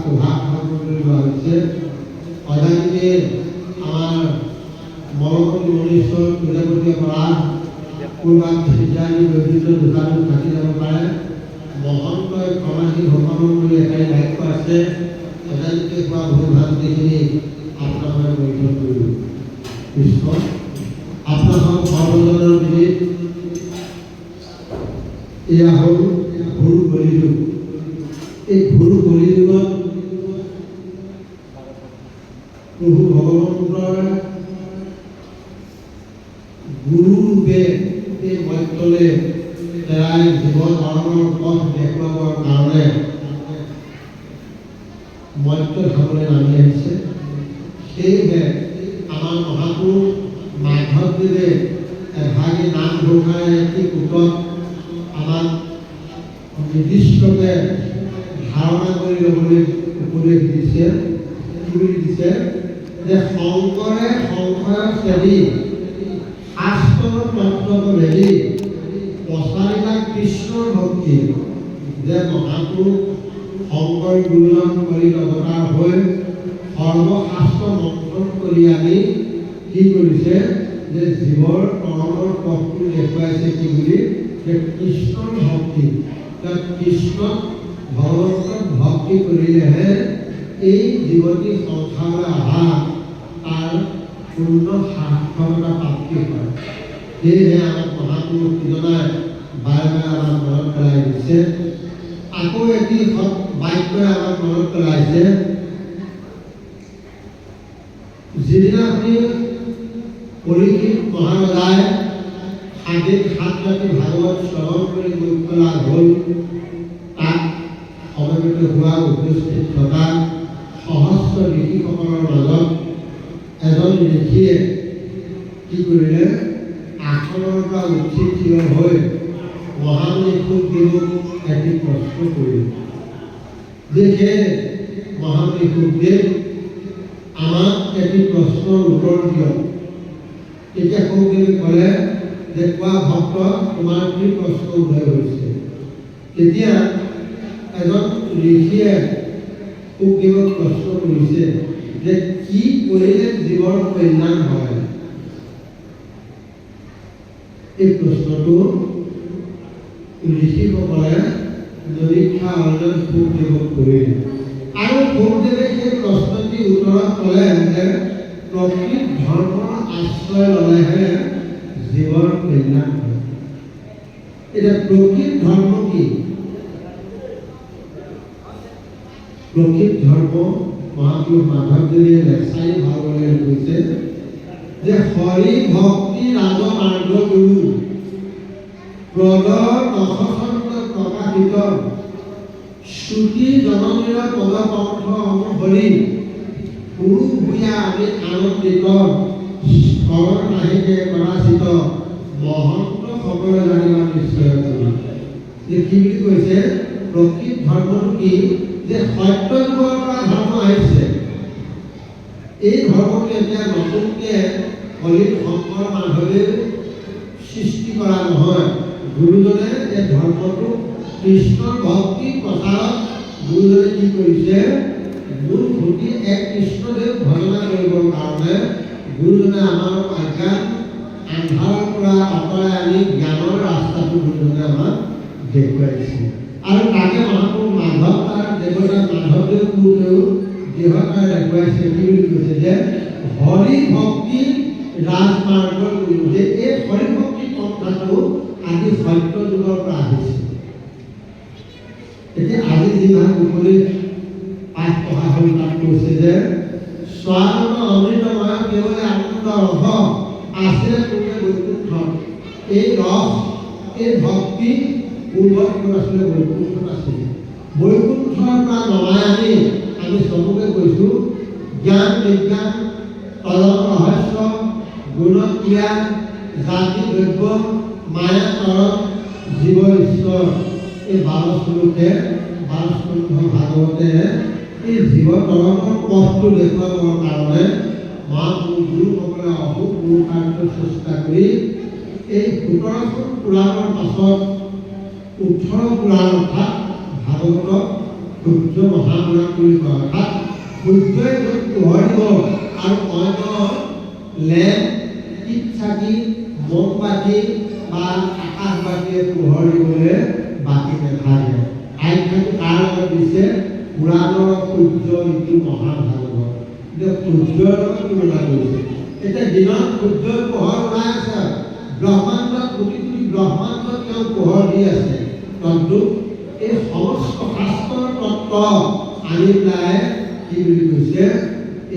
প্ৰভাব সম্পৰ্কে লোৱা হৈছে। অজানিতে আমাৰ মৰমী মনীশ্বৰ প্ৰজাপতিয়ে পৰা ক'ৰবাত ভিজাৰি বৈদ্যুত দোকানত থাকি যাব পাৰে। মহন্তই সমাজী ভ্ৰমণ বুলি এটাই বাক্য আছে। অজানিতে কোৱা ভুল ভ্ৰান্তিখিনি আপোনালোকে পৰিত্যাগ কৰিব। কৃষ্ণ আপোনালোক সৰ্বজনৰ বিদিত এয়া হ'ল ঘোৰ কলিযুগ। এই ঘোৰ কলিযুগত প্ৰভু ভগৱন্তৰ গুৰুৰূপে এই মৰ্ত্যলৈ তেৰাই জীৱন মৰণৰ পথ দেখুৱাবৰ কাৰণে মৰ্ত্য ধামলৈ নামি আহিছে। সেয়েহে আমাৰ মহাপুৰুষ মাধৱদেৱে এভাগী নাম ঘোষাৰে এটি গোটত আমাক নিৰ্দিষ্টকৈ ধাৰণা কৰি ল'বলৈ উপদেশ দিছে। কি বুলি দিছে যে শংকৰে সংশয়ৰ চেদি শাস্ত্ৰৰ তত্ত্বক মেলি প্ৰচাৰিতা কৃষ্ণৰ ভক্তি। যে মহাপুৰুষ শংকৰ গুৰুজন কৰি অৱতাৰ হৈ সৰ্বশাস্ত্ৰ মন্থন কৰি আনি কি কৰিছে যে জীৱৰ তৰণৰ পথটো দেখুৱাইছে। কি বুলি যে কৃষ্ণৰ ভক্তি। কৃষ্ণক ভগৱন্তক ভক্তি কৰিলেহে এই জীৱতী সংসাৰলৈ অহা তাৰ পূৰ্ণ সাৰ্থকতা প্ৰাপ্তি হয়। সেয়েহে আমাক মহাপুৰুষ কেইজনাই বাৰে বাৰে আমাক মনত পেলাই দিছে। আকৌ এটি বাক্যই আমাক মনত পেলাইছে। যিদিনাখনি পৰীক্ষিত মহাৰজাই সাত ৰাতি ভাগৱত শ্ৰৱণ কৰি মুক্ত লাভ হ'ল, তাত সমবেত হোৱা উপস্থিত থকা সহস্ৰ ঋষিসকলৰ মাজত এজন ঋষিয়ে কি কৰিলে আসনৰ পৰা উঠি থিয় হৈ মহামুনি শুকদেৱক এটি প্ৰশ্ন কৰিলে যে হে মহামুনি শুকদেৱ, আমাক এটি প্ৰশ্নৰ উত্তৰ দিয়ক। তেতিয়া শুকদেৱে ক'লে যে কোৱা ভক্ত, তোমাৰ কি প্ৰশ্ন উদয় হৈছে? তেতিয়া এজন ঋষিয়ে শুকদেৱক প্ৰশ্ন কৰিছে যে কি কৰিলে জীৱৰ কল্যাণ হয়? এই প্ৰশ্নটো ঋষিসকলে নিৰীক্ষা অৰ্জন শুকদেৱক কৰিলে। আৰু শুকদেৱে সেই প্ৰশ্নটি উত্তৰত ক'লে যে প্ৰকৃত ধৰ্মৰ আশ্ৰয় ল'লেহে জীৱৰ কল্যাণ হয়। এতিয়া প্ৰকৃত ধৰ্ম কি? প্ৰকৃত ধৰ্ম মহাপুৰুষ মাধৱদেৱে লেচাই ভাগৱতলৈ কৈছে যে হৰি ভক্তি ৰাজ মাৰ্গ গুৰু প্ৰদ নখচন্দ প্ৰকাশিত শ্ৰুতি জননীৰ পদ কণ্ঠ অনুসৰি গুৰু ভূঞা আমি আনন্দিত স্মৰণ নাহিকে কদাচিত মহন্ত সকলে জানিবা নিশ্চয় কৰি। যে কি বুলি কৈছে প্ৰকৃত ধৰ্মটো কি? যে সত্য যুগৰ পৰা ধৰ্ম আহিছে। এই ধৰ্মটো এতিয়া নতুনকৈ কলিত শংকৰ মাধৱে সৃষ্টি কৰা নহয়। গুৰুজনে এই ধৰ্মটো কৃষ্ণৰ ভক্তি প্ৰচাৰত গুৰুজনে কি কৰিছে মূল ভক্তি এক কৃষ্ণদেৱ ভজনা কৰিবৰ কাৰণে গুৰুজনে আমাৰ অজ্ঞান আন্ধাৰৰ পৰা আঁতৰাই আনি জ্ঞানৰ ৰাস্তাটো গুৰুজনে আমাক দেখুৱাইছে। আৰু তাকে মহাপুৰুষ মাধৱ তাৰ দেৱতা মাধৱদেৱ গুৰুদেও দেহতাই দেখুৱাইছে। কি বুলি কৈছে যে হৰি ভক্তি ৰাজমাৰ্গ গুৰু। যে এই হৰি ভক্তি পন্থাটো আজি সত্য যুগৰ পৰা আহিছে। এতিয়া আজি যিমান উপদেশ পাঠ পঢ়া হ'ল তাত কৈছে যে স্বানন্দ অমৃতময় কেৱল আনন্দ ৰস আছিলে পূৰ্বে বৈকুণ্ঠ। এই ৰস এই ভক্তি পূৰ্বত আছিলে বৈকুণ্ঠত আছিলে। বৈকুণ্ঠৰ পৰা নমাই আনি আমি চবকে কৈছোঁ জ্ঞান বিজ্ঞান তলন ৰহস্য গুণ ক্ৰিয়া জাতি দ্ৰব্য মায়া তৰণ জীৱ ঈশ্বৰ। এই 12 শ্লোকে 12 স্কন্ধ ভাগৱতে এই জীৱ তৰণৰ পথটো দেখুৱাবৰ কাৰণে মহাপুৰুষ গুৰুসকলে অশুভ পুৰুষাৰ্থ চেষ্টা কৰি এই 17খন পুৰাণৰ পাছত 18 পুৰাণ অৰ্থাৎ ভাগৱতক সূৰ্য মহাপুৰাণ বুলি কোৱা হয়। অৰ্থাৎ সূৰ্যই য'ত পোহৰ দিব আৰু অন্য লেম্প, টিপ চাকি, মমবাতি বা আকাশবাতিয়ে পোহৰ দিবলৈ বাকী নাথাকে। আখ্যাটো কাৰ লগত দিছে? পুৰাণৰ সূৰ্য ঋতু মহাভাগৱত। এতিয়া সূৰ্যৰ লগত তুলনা কৰিছে। এতিয়া দিনত সূৰ্যৰ পোহৰ ওলাই আছে, ব্ৰহ্মাণ্ডত কোটি কোটি ব্ৰহ্মাণ্ডত তেওঁ পোহৰ দি আছে। কিন্তু এই সমস্ত শাস্ত্ৰৰ তত্ত্ব আনি পেলাই কি বুলি কৈছে?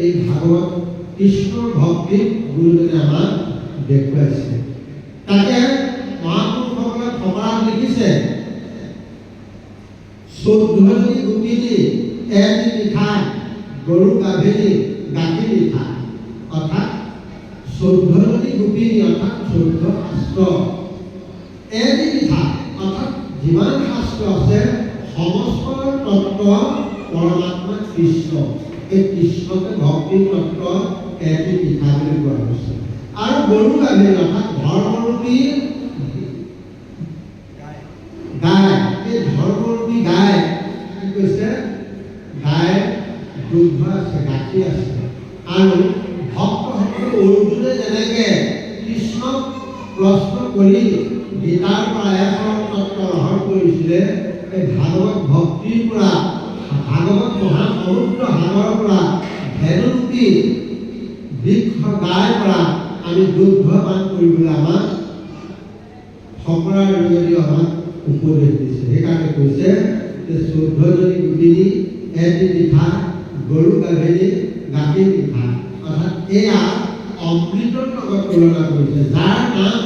এই ভাগৱত কৃষ্ণৰ ভক্তিত গুৰুজনে আমাক দেখুৱাইছে। তাকে মহাপুৰুষসকলে ফকৰাত লিখিছে, 14জনী গোপিনী এটি মিঠা, গৰু গাভীনী গাখীৰ মিঠা। অৰ্থাৎ 14জনী গোপিনী অৰ্থাৎ 14 শাস্ত্ৰ, এটি মিঠা অৰ্থাৎ যিমান শাস্ত্ৰ আছে সমস্ত তত্ত্ব পৰমাত্মা কৃষ্ণ। এই কৃষ্ণকে ভক্তিৰ তত্ত্ব এটি মিঠা বুলি কোৱা হৈছে। আৰু গৰু গাভীৰ অৰ্থাৎ ধৰ্মৰূপী গাই। এই ধৰ্মৰূপী গাই কি কৈছে? গাই দুগ্ধ আছে, গাখীৰ আছে। আৰু ভক্তসকলে অৰ্জুনে যেনেকৈ কৃষ্ণক প্ৰশ্ন কৰি গীতাৰ পৰা এখন তত্ত্ব গ্ৰহণ কৰিছিলে, এই ভাগৱত ভক্তিৰ পৰা, ভাগৱত মহাসমুদ্ৰ সাগৰৰ পৰা, ধেনুৰূপী বৃক্ষ গাইৰ পৰা আমি দুগ্ধ পান কৰিবলৈ আমাক ফকৰাৰ যোগেদি আমাক উপদেশ দিছে। সেইকাৰণে কৈছে যে 14জনী গোপিনী এটি মিঠা, গৰু গাভীনী গাখীৰ মিঠা। অৰ্থাৎ এয়া অমৃতৰ লগত তুলনা কৰিছে, যাৰ নাম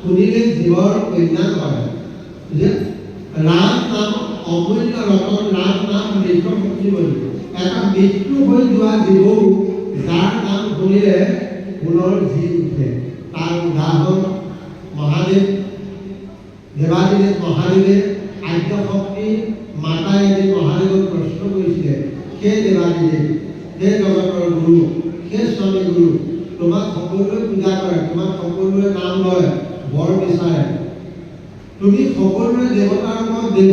শুনিলে জীৱৰ কল্যাণ হয়। যে ৰাম নাম অমূল্য ৰতন, ৰাম নাম মৃত সঞ্জীৱনী। এটা মৃত্যু হৈ যোৱা জীৱও যাৰ নাম শুনিলে পুনৰ জি উঠে। তাৰ উদাহৰণ মহাদেৱ, দেৱাদিদেৱ মহাদেৱে আদ্যশক্তি মাতাই এদিন মহাদেৱক প্ৰশ্ন কৰিছিলে, সেই দেৱাদিদেৱ, সেই জগতৰ গুৰু, সেই স্বামী গুৰু, তোমাক সকলোৱে পূজা কৰে, তোমাক সকলোৱে নাম লয়, বৰ বিচাৰে, তুমি সকলোৱে দেৱতাৰ মত দেৱ,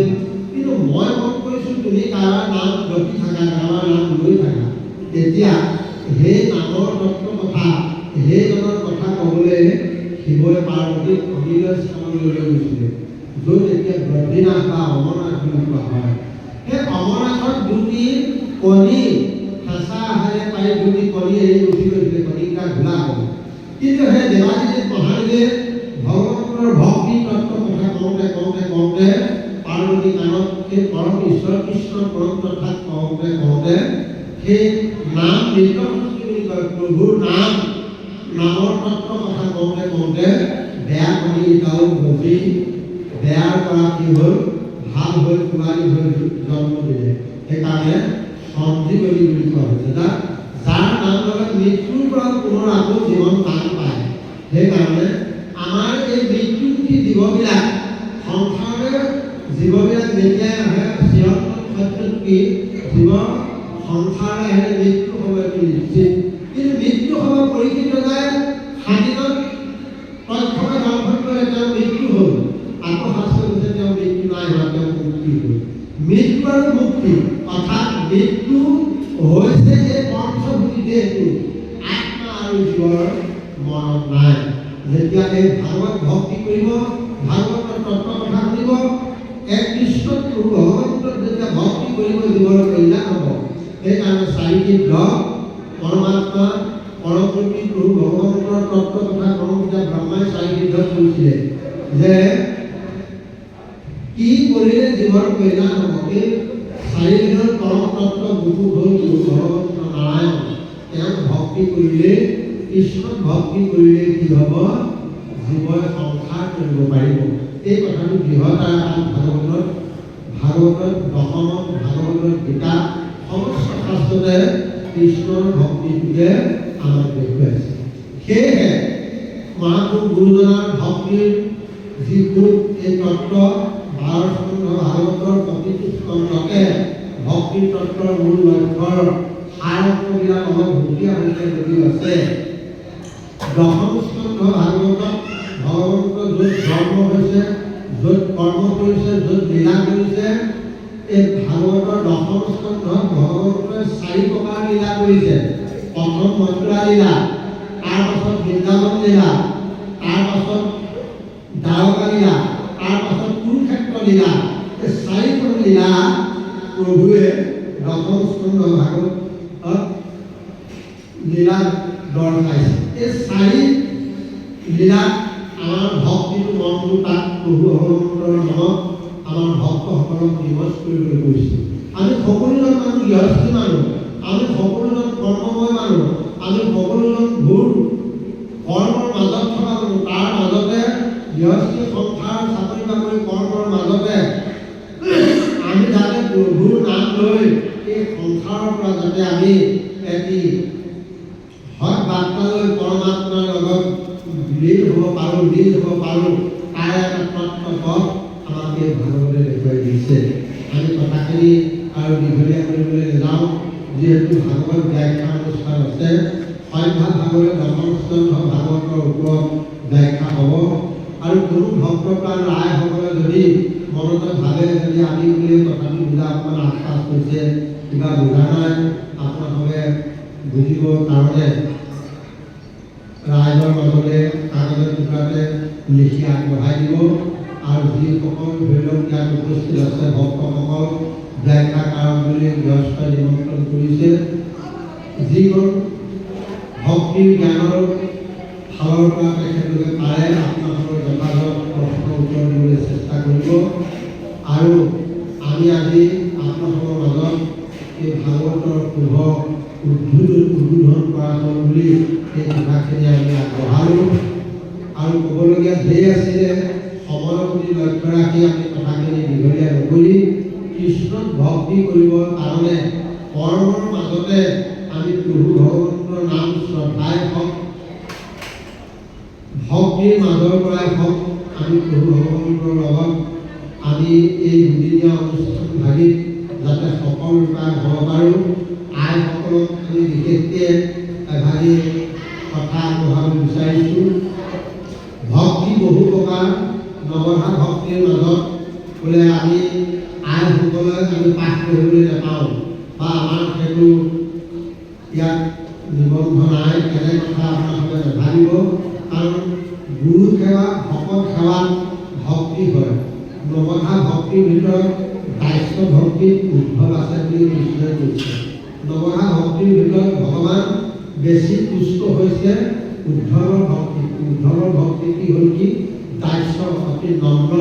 কিন্তু মই মন কৰিছোঁ তুমি কাৰোবাৰ নাম জপি থাকা, কাৰোবাৰ নাম লৈ থাকা। তেতিয়া সেই নামৰ তত্ত্ব কথা, সেইজনৰ কথা ক'বলৈ শিৱই পাৰ্বতীক অনিলৰ স্থানলৈ লৈ গৈছিলে, য'ত এতিয়া বদ্ৰীনাথ বা অমৰনাথ বুলি কোৱা হয়। সেই অমৰনাথত দুটি কণী হেঁচা আহাৰে পাই দুটি কণী এৰি উঠি গৈছিলে, কণীকেইটা ঘোলা হ'ল। কিন্তু সেই দেৱাদিদেৱ মহাদেৱে ভগৱানৰ ভক্তি তত্ত্ব কথা কওঁতে কওঁতে কওঁতে পাৰ্বতী কাণত সেই পৰম ঈশ্বৰ কৃষ্ণ পৰম কথা কওঁতে কওঁতে সেই নাম মৃত বুলি কয়, প্ৰভুৰ নাম, নামৰ তত্ত্ব কথা কওঁতে কওঁতে বেয়া কণীকেইটাও গজি বেয়াৰ পৰা কি হ'ল? ভাল হৈ কুমাৰী হৈ জন্ম দিলে। সেইকাৰণে সঞ্জীৱনী বুলি কোৱা হৈছে। যাৰ নাম ল'লে মৃত্যুৰ পৰা পুনৰ আকৌ জীৱন পান পায়। সেইকাৰণে আমাৰ এই মৃত্যুমুখী জীৱবিলাক, সংসাৰৰ জীৱবিলাক যেতিয়াই আহে চিৰন্তন সত্যটো কি? জীৱ সংসাৰলৈ আহিলে মৃত্যু সময়টো নিশ্চিত। কিন্তু মৃত্যু সময় পৰীক্ষিত যায়, সাদিনত তথ্যকে দৰ্শন কৰে তেওঁ মৃত্যু হ'ল, আকৌ শাস্ত্ৰ হৈছে তেওঁ মৃত্যু নাই হোৱা, তেওঁ মুক্তি হ'ল। মৃত্যু আৰু মুক্তি অৰ্থাৎ মৃত্যু হৈছে এই পঞ্চভূতি দেহটো, আত্মা আৰু জীৱৰ মৰণ নাই। যেতিয়া এই ভাগৱত ভক্তি কৰিব, ভাগৱতৰ তত্ত্ব কথা শুনিব, এক কৃষ্ণত ভগৱন্তক যেতিয়া ভক্তি কৰিব জীৱৰ কল্যাণ হ'ব। সেইকাৰণে চাৰিটিত পৰমাত্মা পৰমপুৰুষী প্ৰভু ভগৱন্তৰ তত্ত্ব কথা কওঁ, যেতিয়া ব্ৰহ্মাই চাৰিটিত কৈছিলে যে কি কৰিলে জীৱৰ কল্যাণ হ'ব। এই চাৰিবিধৰ পৰম তত্ত্ব গুৰু হ'ল গুৰু ভগৱন্ত নাৰায়ণ। তেওঁক ভক্তি কৰিলে, কৃষ্ণক ভক্তি কৰিলে কি হ'ব? জীৱই সংসাৰ কৰিব পাৰিব। এই কথাটো বৃহৎ ভাগৱতত দশমত, ভাগৱতত গীতা, সমস্ত শাস্ত্ৰতে কৃষ্ণৰ ভক্তিটোকে আমাক দেখুৱাইছে। সেয়েহে মহাপুৰুষ গুৰুজনাৰ ভক্তিৰ যিটো এই তত্ত্ব 12 স্কন্ধ ভাগৱতৰ প্ৰতিটো স্কন্ধকে ভক্তিৰ তত্ত্বৰ মূল লক্ষ্যৰ সাৰবিলাক অলপ ভুটীয়া হৈছে যদিও আছে। দশম স্কন্ধ ভাগৱতত ভগৱন্ত য'ত জন্ম হৈছে, য'ত কৰ্ম কৰিছে, য'ত লীলা কৰিছে, এই ভাগৱতৰ দশম স্কন্ধত ভগৱন্তই 4 প্ৰকাৰ লীলা কৰিছে। প্ৰথম মথুৰা লীলা, তাৰ পাছত বৃন্দাবন লীলা, তাৰ পাছত দ্বাৰকা লীলা, তাৰ পাছত কুৰুক্ষেত্ৰ লীলা। এই 4খন লীলা প্ৰভুৱে দশম স্কন্ধ ভাগৱতত লীলা দৰ্শাইছে। এই 4 লীলাত আমাৰ ভক্তিটো মনটো তাত প্ৰভু ভগৱন্তৰ নামত আমাৰ ভক্তসকলক নিমজ কৰিবলৈ কৈছে। আমি সকলোজন মানুহ গৃহস্থী মানুহ, আমি সকলোজন কৰ্মময় মানুহ, আমি সকলোজন ঘোৰ কৰ্মৰ মাজত থকা মানুহ। তাৰ মাজতে গৃহস্থী সংসাৰ চাকৰি বাকৰি কৰ্মৰ মাজতে আমি যাতে প্ৰভুৰ নাম লৈ এই সংসাৰৰ পৰা যাতে আমি এটি সৎ বাৰ্তা লৈ পৰমাত্মাৰ লগত লীন হ'ব পাৰোঁ, তাৰ একমাত্ৰ পথ আমাক এই ভাগৱতে দেখুৱাই দিছে। আমি কথাখিনি আৰু দীঘলীয়া কৰিবলৈ নাযাওঁ, যিহেতু ভাগৱত ব্যাখ্যা অনুষ্ঠান আছে। সন্ধ্যা ভাগৱতে দশম স্কন্ধ ভাগৱতৰ ওপৰত ব্যাখ্যা হ'ব। আৰু কোনো ভক্তপ্ৰাণ ৰাইসকলে যদি মনতে ভাবে যদি আমি বুলি কথাটো বুজা অকণমান আশ্বাস হৈছে, কিবা বুজা নাই, আপোনালোকে বুজিব কাৰণে ৰাইজৰ মাজতে কাগজৰ টুকুৰাতে লিখি আগবঢ়াই দিব। আৰু যিসকল ধৰি লওক ইয়াত উপস্থিত আছে ভক্তসকল ব্যাখ্যাকাৰক বুলি গৃহস্থই নিমন্ত্ৰণ কৰিছে। যিকণ ভক্তিৰ জ্ঞানৰ ফালৰ পৰা তেখেতলোকে পাৰে আপোনালোকৰ যথাযথ প্ৰশ্ন উত্তৰ দিবলৈ চেষ্টা কৰিব। আৰু আমি আজি আপোনালোকৰ মাজত এই ভাগৱতৰ শুভ উদ্বোধন কৰা হ'ল বুলি এই কথাখিনি আমি আগবঢ়ালোঁ। আৰু ক'বলগীয়া ধেৰ আছিলে, সময়ৰ প্ৰতি লক্ষ্য ৰাখি আমি কথাখিনি দীঘলীয়া নকৰি কৃষ্ণক ভক্তি কৰিবৰ কাৰণে কৰ্মৰ মাজতে আমি প্ৰভু ভগৱন্তৰ নাম শ্ৰদ্ধাই হওক, ভক্তিৰ মাজৰ পৰাই হওক, আমি প্ৰভু ভগৱন্তৰ লগত আমি এই দুদিনীয়া অনুষ্ঠান ভাগিত যাতে সফল ৰূপায়ণ হ'ব পাৰোঁ। আইসকলক আমি বিশেষকৈ এভাগি কথা আগবঢ়াব বিচাৰিছোঁ। ভক্তি বহু প্ৰকাৰ, নৱধা ভক্তিৰ মাজত বোলে আমি আইসকলে আমি পাঠ কৰিবলৈ নাপাওঁ বা আমাৰ সেইটো ইয়াত নিবন্ধ নাই, এনে কথা আপোনালোকে নাভাবিব। কাৰণ গুৰু সেৱা ভকত সেৱাত ভক্তি হয়। নৱধা ভক্তিৰ ভিতৰত দাস্য ভক্তিৰ উদ্ভৱ আছে বুলি কৃষ্ণই কৈছে। নৱধা ভক্তিৰ ভিতৰত ভগৱান বেছি তুষ্ট হৈছে উদ্ধৱৰ ভক্তি। উদ্ধৱৰ ভক্তি কি হ'ল কি? দাস্য, অতি নম্ৰ।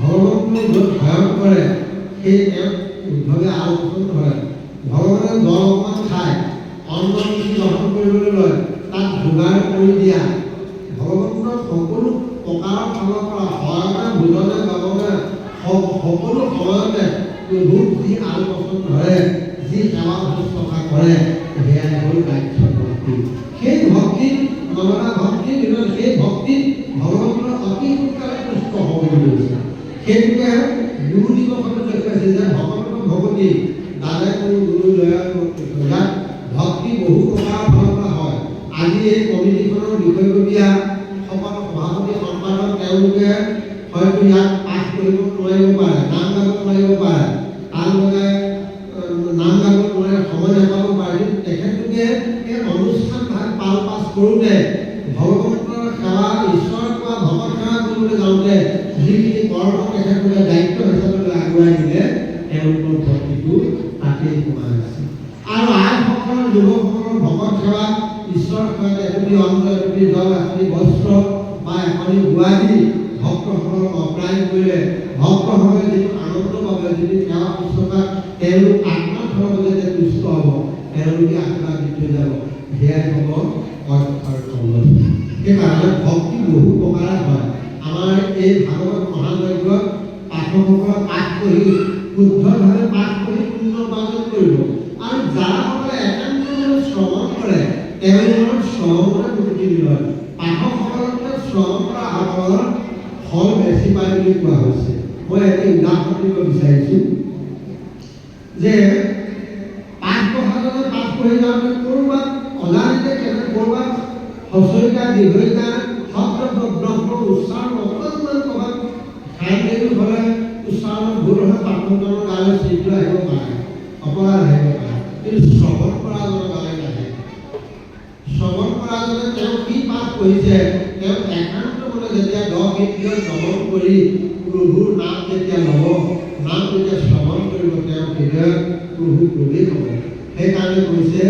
ভগৱন্তই য'ত ভয়ন কৰে সেই তেওঁক উদ্ধৱে আৰু পচন্দ কৰে। ভগৱানে জল অকণমান খায়, অন্ন গ্ৰহণ কৰিবলৈ লয়, তাক যোগাৰ কৰি দিয়া। ভগৱন্তৰ সকলো প্ৰকাৰৰ ফালৰ পৰা হয়নে ভোজনে গমনে সকলো সময়তে প্ৰভুক যি আৰু পচন্দ ধৰে, যি সেৱা শুশ্ৰূষা কৰে, সেয়াই হ'ল দাস্য ভক্তি। সেই ভক্তিত নৱধা ভক্তিৰ ভিতৰত সেই ভক্তিত ভগৱন্তৰ অতি সোনকালে তুষ্ট হ'ব বুলি কৈছে। সেইটোকে গুৰু দিৱসতো দেখুৱাইছে যে ভগৱন্তৰ ভগৱতী দাদাই কোনো গুৰু দয়া ইয়াত ভক্তি বহু প্ৰকাৰৰ ফালৰ পৰা হয়। আজি এই কমিটিখনৰ বিষয়ববীয়া সকল সভাপতি সম্পাদক তেওঁলোকে হয়তো ইয়াত পাঠ কৰিব নোৱাৰিব পাৰে, নাম গাব নোৱাৰিব পাৰে, তাৰ লগে নাম গাব নোৱাৰে, সময় নাপাব পাৰে। তেখেতলোকে এই অনুষ্ঠান ভাগ পাল পাছ কৰোঁতে ভগৱন্তৰ সেৱা, ঈশ্বৰৰ পৰা ভকত সেৱা কৰিবলৈ যাওঁতে যিখিনি কৰ্ম তেখেতলোকে দায়িত্ব হিচাপে আগুৱাই দিলে, তেওঁলোকৰ ভক্তিটো তাতেই সোমাই আছে। আৰু আইসকলৰ যুৱকসকলৰ ভকত সেৱা, ঈশ্বৰ সেৱাত এটুপি অন্ন, এটুপি জল, এটুপি বস্ত্ৰ বা এখনি গুৱা দি ভক্তসকলক অপ্ৰায়ণ কৰিলে ভক্তসকলে যিটো আনন্দ পাব, যিটো সেৱা শুশ্ৰূষা তেওঁলোক আত্মাৰ ফালৰ যেতিয়া তুষ্ট হ'ব, তেওঁলোকে আত্মা দি থৈ যাব, সেয়াই হ'ব অক্ষৰ কমল। সেইকাৰণে ভক্তি বহু প্ৰকাৰে হয়। আমাৰ এই ভাগৱত মহাযজ্ঞত পাঠকসকলে পাঠ কৰি শুদ্ধভাৱে পাঠ কৰি পুণ্য উপাৰ্জন কৰিব। আৰু যাৰাসকলে একান্তভাৱে শ্ৰৱণ কৰে তেওঁলোকৰ শ্ৰৱণে মুক্তি লয়। পাঠকসকলকে শ্ৰৱণ কৰা সকলৰ ফল বেছি পায় বুলি কোৱা হৈছে। মই এটি উদাহৰণ দিব বিচাৰিছোঁ যে পাঠ পঢ়াজনে পাঠ পঢ়ি যাওঁতে ক'ৰবাত অজানিতে ক'ৰবাত হচৰিকা দীঘৰিকা শব্দ ব্ৰহ্ম উচ্চাৰণ অকণমান ক'ৰবাত ঠাই হ'লে উচ্চাৰণ ভুল হয়, পাঠকজনৰ গালে আৰু শীঘ্ৰ আহিব পাৰে, অপৰাধ আহিব পাৰে, কিন্তু শ্ৰৱণ কৰাজনৰ বাবে নাহে। শ্ৰৱণ কৰাজনে তেওঁ কি পাঠ পঢ়িছে, তেওঁ একান্ত মনে যেতিয়া 10 ইন্দ্ৰিয় দমন কৰি প্ৰভুৰ নাম যেতিয়া ল'ব, নাম যেতিয়া শ্ৰৱণ কৰিব, তেওঁ হৃদয়ত প্ৰভু প্ৰৱেশ হ'ব। সেইকাৰণে কৈছে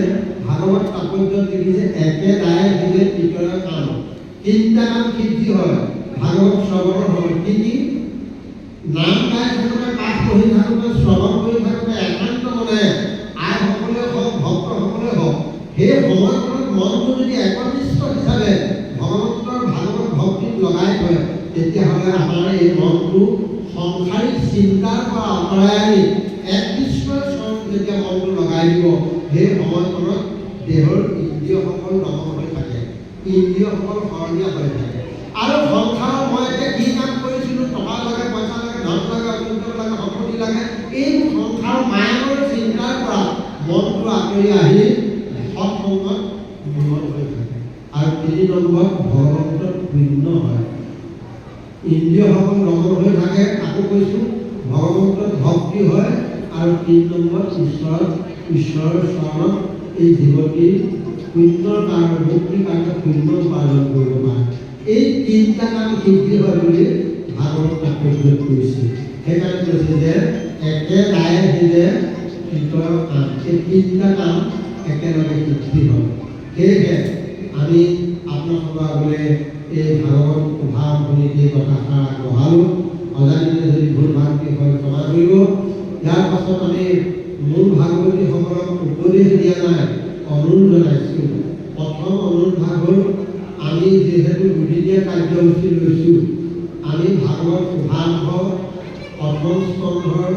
ভাগৱত তাৎপৰ্যত লিখিছে একেদায়ে দিলে পিতৰৰ কাম, 3টা কাম সিদ্ধি হয় ভাগৱত শ্ৰৱণৰ সময়ত। কি নাম গাই থাকোঁতে, পাঠ পঢ়ি থাকোঁতে, শ্ৰৱণ কৰি থাকোঁতে একান্ত মনে আইসকলে হওক ভক্তসকলে হওক, সেই সময়কণত মনটো যদি একনিষ্ঠ হিচাপে ভগৱন্তৰ ভাগৱত ভক্তিত লগাই থয়, তেতিয়াহ'লে আমাৰ এই মনটো সংসাৰিক চিন্তাৰ পৰা আঁতৰাই আনি একনিষ্ঠৰ স্বৰূপ যেতিয়া মনটো লগাই দিব, সেই সময়কণত দেহৰ ইন্দ্ৰিয়সকল দমন হৈ থাকে, ইন্দ্ৰিয়সকল সৰণীয়া হৈ থাকে। আৰু সংসাৰৰ মই এতিয়া কি কাম কৰিছিলোঁ, টকা লাগে, পইচা লাগে, ধন লাগে, ঐশ্বৰ্য লাগে, সম্পত্তি লাগে, এই সংসাৰ মায়াৰ চিন্তাৰ পৰা মনটো আঁতৰি আহি সৎসংগত নিৰ্মল হৈ থাকে। আৰু 3 নম্বৰত ভগৱন্তত শূন্য হয়, ইন্দ্ৰিয়সকল দমন হৈ থাকে। আকৌ কৈছোঁ ভগৱন্তত ভক্তি হয়। আৰু 3 নম্বৰত ঈশ্বৰৰ চৰণত এই জীৱটিৰ শূন্যৰ কাৰণে, মুক্তিৰ কাৰণে শূন্য উপাৰ্জন কৰিব পাৰে। এই 3টা কাম সিদ্ধি হয় বুলি ভাগৱত তাৎপৰ্যত কৈছে। সেইকাৰণে কৈছে যে একেদায়ে দিলে পিতৰৰ কাম, এই 3টা কাম একেলগে সিদ্ধি হয়। সেয়েহে আমি আপোনালোকৰ আগলৈ এই ভাগৱত সভাখনিত এই কথাষাৰ আগবঢ়ালোঁ। অজানিতে যদি ভুল ভ্ৰান্তি হয় ক্ষমা কৰিব। ইয়াৰ পাছত আমি মূল ভাগৱতীসকলক উপদেশ দিয়া নাই, অনুৰোধ জনাইছোঁ। প্ৰথম অনুৰোধ ভাগ হ'ল, আমি যিহেতু দুদিনীয়া কাৰ্যসূচী লৈছোঁ, আমি ভাগৱত শুভাৰম্ভ প্ৰথম স্কন্ধৰ